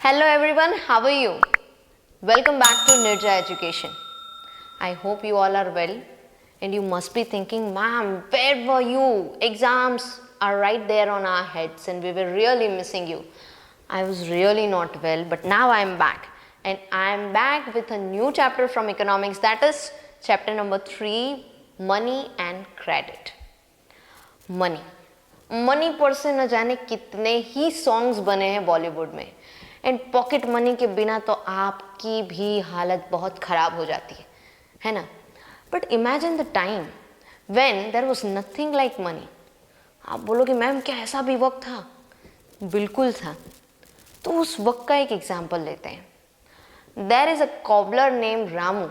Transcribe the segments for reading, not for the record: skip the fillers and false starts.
Hello everyone, how are you? Welcome back to Nirja Education. I hope you all are well and you must be thinking, ma'am, where were you? Exams are right there on our heads and we were really missing you. I was really not well, but now I am back and I am back with a new chapter from economics, that is chapter number 3, money and credit. Money पर से न जाने कितने ही songs बने हैं बॉलीवुड में and pocket money के बिना तो आपकी भी हालत बहुत ख़राब हो जाती है ना. But imagine the time when there was nothing like money. आप बोलोगे मैम क्या ऐसा भी वक्त था? बिल्कुल था. तो उस वक्त का एक एग्जाम्पल लेते हैं. There is a cobbler name Ramu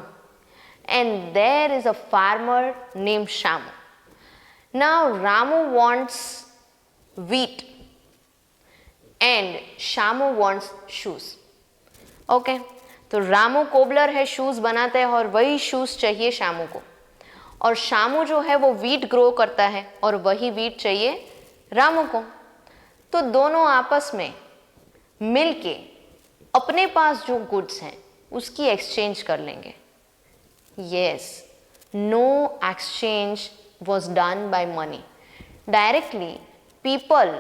and there is a farmer name Shamu. Now Ramu wants wheat and Shamu wants shoes. Okay, तो रामू कोबलर है, शूज़ बनाते हैं और वही शूज़ चाहिए शामू को. और शामू जो है वो वीट ग्रो करता है और वही वीट चाहिए रामू को. तो दोनों आपस में मिलके अपने पास जो गुड्स हैं उसकी एक्सचेंज कर लेंगे. Yes, no exchange was done by money. Directly, people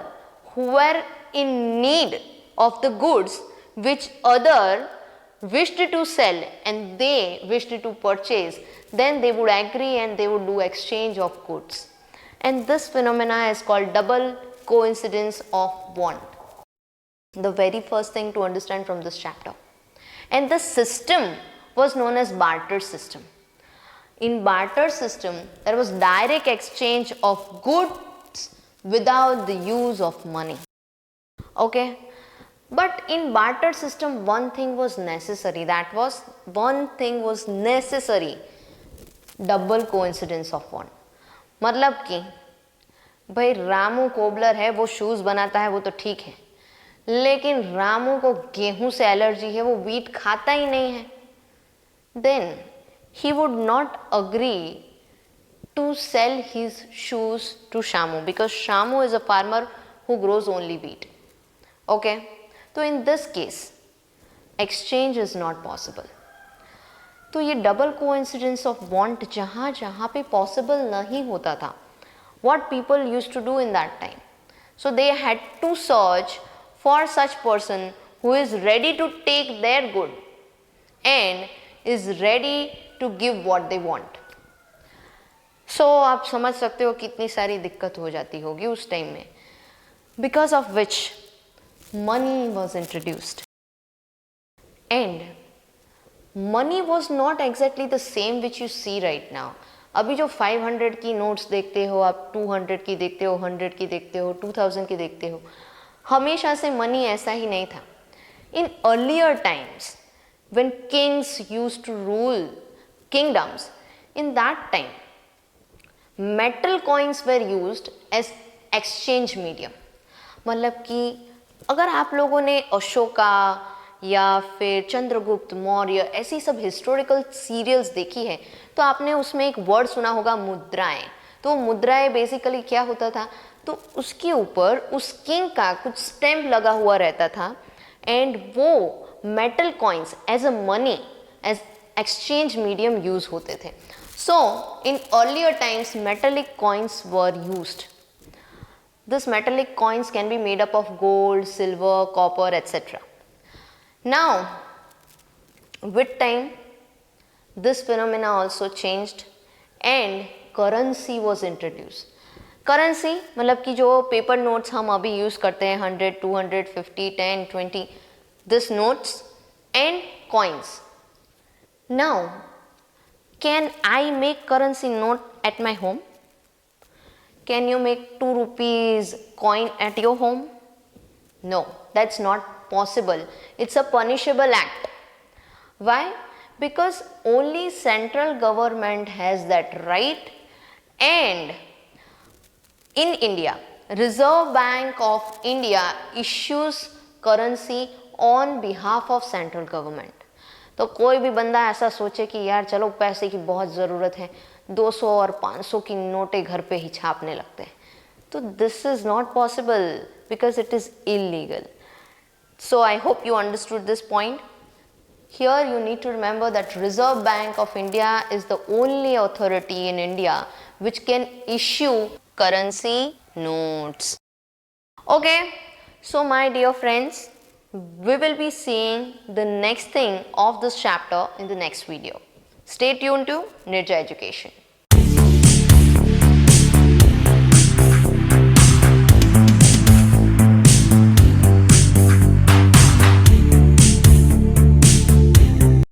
who were in need of the goods which other wished to sell and they wished to purchase, then they would agree and they would do exchange of goods. And this phenomena is called double coincidence of want. The very first thing to understand from this chapter. And the system was known as barter system. In barter system, there was direct exchange of goods without the use of money. Okay, but in barter system, one thing was necessary. Double coincidence of one. मतलब कि भाई Ramu cobbler है, वो shoes बनाता है, वो तो ठीक है, लेकिन रामू को गेहूं से एलर्जी है, वो वीट खाता ही नहीं है. Then he would not agree to sell his shoes to Shamu because Shamu is a farmer who grows only wheat. Okay, so in this case exchange is not possible. तो ये double coincidence of want जहाँ जहाँ पे possible नहीं होता था, what people used to do in that time, so they had to search for such person who is ready to take their good and is ready to give what they want. So आप समझ सकते हो कितनी सारी दिक्कत हो जाती होगी उस टाइम में, because of which money was introduced. And money was not exactly the same which you see right now. अभी जो 500 की नोट्स देखते हो आप, 200 की देखते हो, 100 की देखते हो, 2000 की देखते हो, हमेशा से मनी ऐसा ही नहीं था. In earlier times when kings used to rule kingdoms, in that time metal coins were used as exchange medium. मतलब कि अगर आप लोगों ने अशोका या फिर चंद्रगुप्त मौर्य ऐसी सब हिस्टोरिकल सीरियल्स देखी है तो आपने उसमें एक वर्ड सुना होगा मुद्राएं. तो मुद्राएं बेसिकली क्या होता था, तो उसके ऊपर उस किंग का कुछ स्टैम्प लगा हुआ रहता था एंड वो metal coins as a money, as exchange medium use होते थे. So in earlier times metallic coins were used. This metallic coins can be made up of gold, silver, copper, etc. Now with time this phenomena also changed and currency was introduced. Currency मतलब कि जो paper notes हम अभी use करते हैं 100, 200, 50, 10, 20, this notes and coins. Now, can I make currency note at my home? Can you make 2 rupees coin at your home? No, that's not possible. It's a punishable act. Why? Because only central government has that right, and in India, Reserve Bank of India issues currency on behalf of central government. तो कोई भी बंदा ऐसा सोचे कि यार चलो पैसे की बहुत ज़रूरत है, 200 और 500 की नोटें घर पे ही छापने लगते हैं, तो this is not possible because it is illegal. So I hope you understood this point. Here you need to remember that Reserve Bank of India is the only authority in India which can issue currency notes. Okay, so my dear friends, we will be seeing the next thing of this chapter in the next video. Stay tuned to Nirja Education.